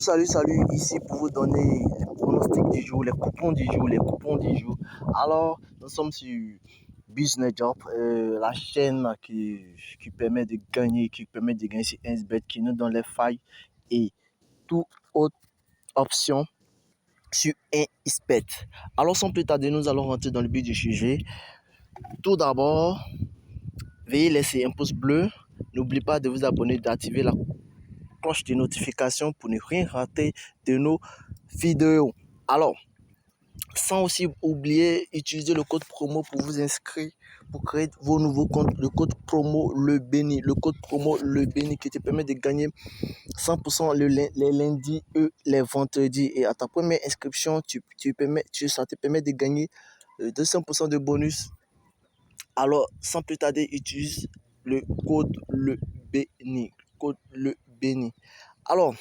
Salut, ici pour vous donner les pronostics du jour, les coupons du jour. Alors, nous sommes sur Business Job, la chaîne qui permet de gagner, sur 1xBet, qui nous donne les failles et toute autre option sur 1xBet. Alors, sans plus tarder, nous allons rentrer dans le but du sujet. Tout d'abord, veuillez laisser un pouce bleu. N'oubliez pas de vous abonner, d'activer la cloche de notification pour ne rien rater de nos vidéos. Alors, sans aussi oublier, utiliser le code promo pour vous inscrire, pour créer vos nouveaux comptes. Le code promo Le Béni qui te permet de gagner 100% les lundis et les vendredis. Et à ta première inscription, ça te permet de gagner 200% de bonus. Alors, sans plus tarder, utilise le code Le Béni. Alors,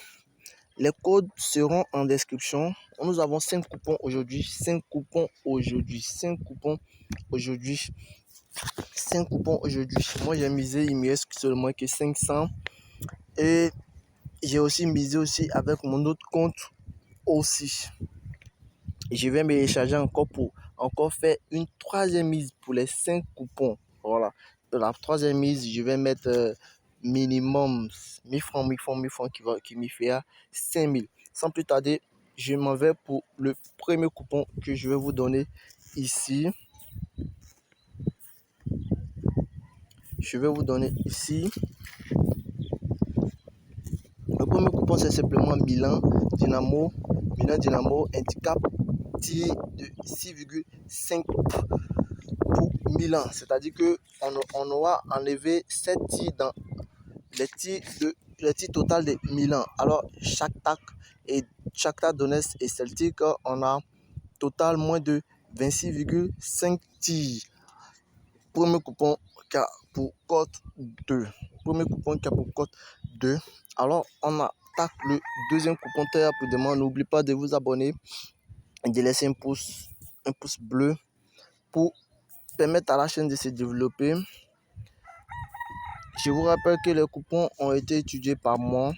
les codes seront en description. Nous avons 5 coupons aujourd'hui. 5 coupons aujourd'hui. Moi, j'ai misé, il me reste seulement que 500. Et j'ai aussi misé avec mon autre compte aussi. Je vais me recharger encore pour faire une troisième mise pour les 5 coupons. Voilà. Pour la troisième mise, je vais mettre minimum 1000 francs qui me fera 5000. Sans plus tarder, je m'en vais pour le premier coupon que je vais vous donner ici. Le premier coupon, c'est simplement Milan Dynamo, handicap tir de 6,5 pour Milan. C'est-à-dire qu'on aura enlevé 7 tirs dans les tirs total de Milan. Alors, Shakhtar Donetsk et Celtic, on a total moins de 26,5 tirs. Premier coupon qui a pour cote 2. Alors, on attaque le deuxième coupon très rapidement. N'oubliez pas de vous abonner et de laisser un pouce bleu pour permettre à la chaîne de se développer. Je vous rappelle que les coupons ont été étudiés par moi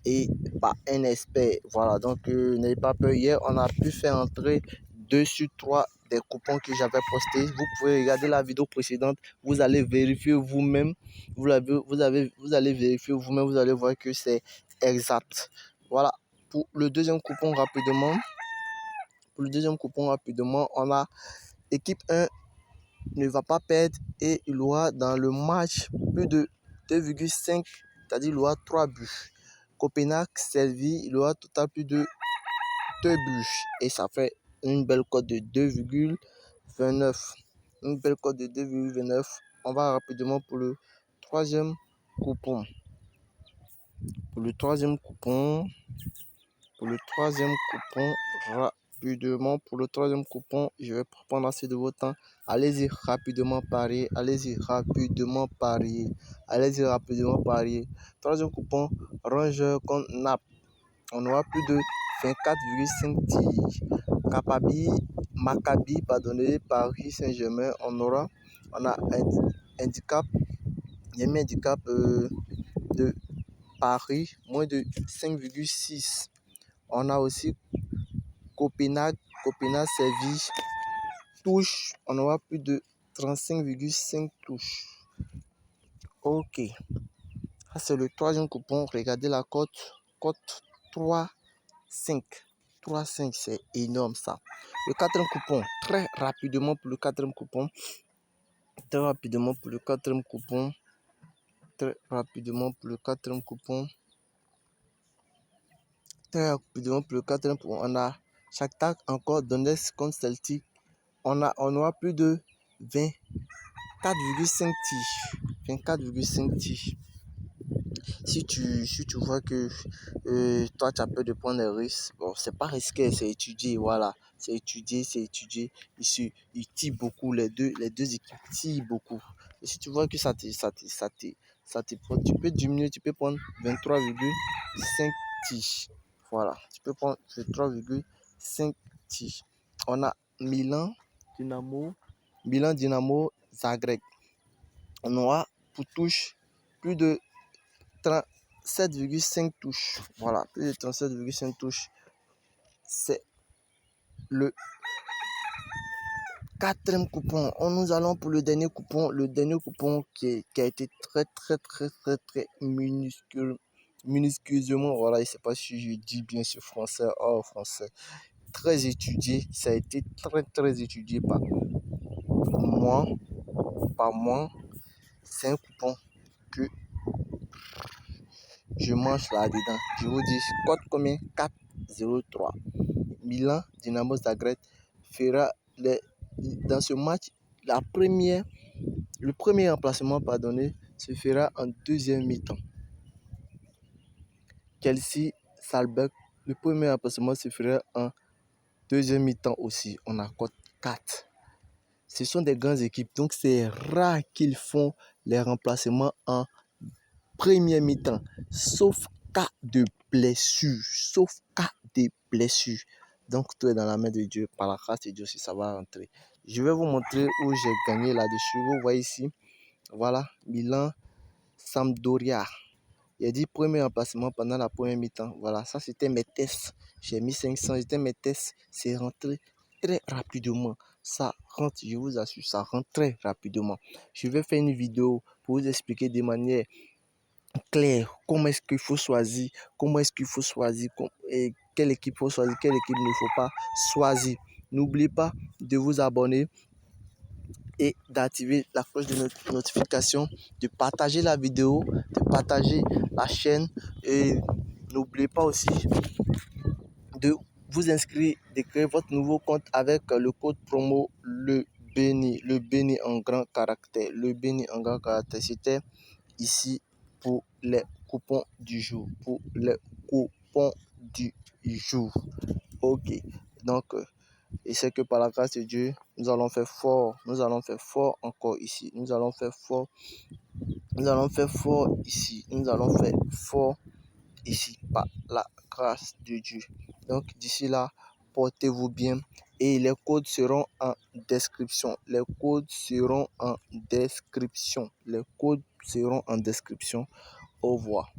et par un expert. Voilà, donc n'ayez pas peur. Hier, on a pu faire entrer 2 sur 3 des coupons que j'avais postés. Vous pouvez regarder la vidéo précédente. Vous allez vérifier vous-même. Vous allez vérifier vous-même. Vous allez voir que c'est exact. Voilà. Pour le deuxième coupon, rapidement, on a équipe 1 ne va pas perdre et il aura dans le match plus de 2,5, c'est-à-dire il aura 3 buts. Copenhague servi, il aura total plus de 2 buts et ça fait une belle cote de 2,29. On va rapidement pour le troisième coupon. Je vais prendre assez de votre temps. Allez-y rapidement parier. Troisième coupon, Rangers contre Naples. On aura plus de 24,5 tirs. Maccabi, Paris Saint-Germain. On a un handicap. Il y a un handicap de Paris, moins de 5,6. On a aussi Copenhague servi. Touche, on aura plus de 35,5 touches. Ok. Ça, c'est le troisième coupon. Regardez la cote. Cote 3,5. 3,5, c'est énorme ça. Le quatrième coupon. Très rapidement pour le quatrième coupon. On a Shakhtar encore Donetsk contre Celtic. On aura plus de 24,5 tirs. Si tu vois que toi tu as peur de prendre des risques, bon, c'est pas risqué, c'est étudié, voilà. C'est étudié. Ils tirent beaucoup, les deux équipes tirent beaucoup. Et si tu vois que ça te prend, tu peux diminuer, tu peux prendre 23,5 tirs. Voilà, tu peux prendre 23,5 tirs. On a Milan Dynamo Zagreb. On aura pour touche plus de 37,5 touches. Voilà, plus de 37,5 touches. C'est le quatrième coupon. Nous allons pour le dernier coupon. Le dernier coupon qui a été très minusculeusement, voilà, je ne sais pas si je dis bien ce français, français, très étudié. Ça a été très étudié par moi. C'est un coupon que je mange là-dedans. Je vous dis, code combien? 4-0-3. Milan, Dynamo Zagreb fera dans ce match, le premier remplacement se fera en deuxième mi-temps. Chelsea, Salzburg, le premier remplacement se fera en deuxième mi-temps aussi. On a code 4. Ce sont des grandes équipes, donc c'est rare qu'ils font les remplacements en première mi-temps, sauf cas de blessure, Donc tout est dans la main de Dieu, par la grâce de Dieu si ça va rentrer. Je vais vous montrer où j'ai gagné là-dessus. Vous voyez ici, voilà, Milan, Sampdoria. Il a dit premier remplacement pendant la première mi-temps. Voilà, ça c'était mes tests. J'ai mis 500, c'était mes tests. C'est rentré très rapidement. Ça rentre, je vous assure, ça rentre très rapidement. Je vais faire une vidéo pour vous expliquer de manière claire comment est-ce qu'il faut choisir, et quelle équipe faut choisir, quelle équipe ne faut pas choisir. N'oubliez pas de vous abonner et d'activer la cloche de notification, de partager la vidéo, de partager la chaîne et n'oubliez pas aussi de vous inscrire, de créer votre nouveau compte avec le code promo le béni en grand caractère, c'était ici pour les coupons du jour, ok, donc et c'est que par la grâce de Dieu, nous allons faire fort encore ici. Nous allons faire fort ici par la grâce de Dieu. Donc d'ici là, portez-vous bien et les codes seront en description. Au revoir.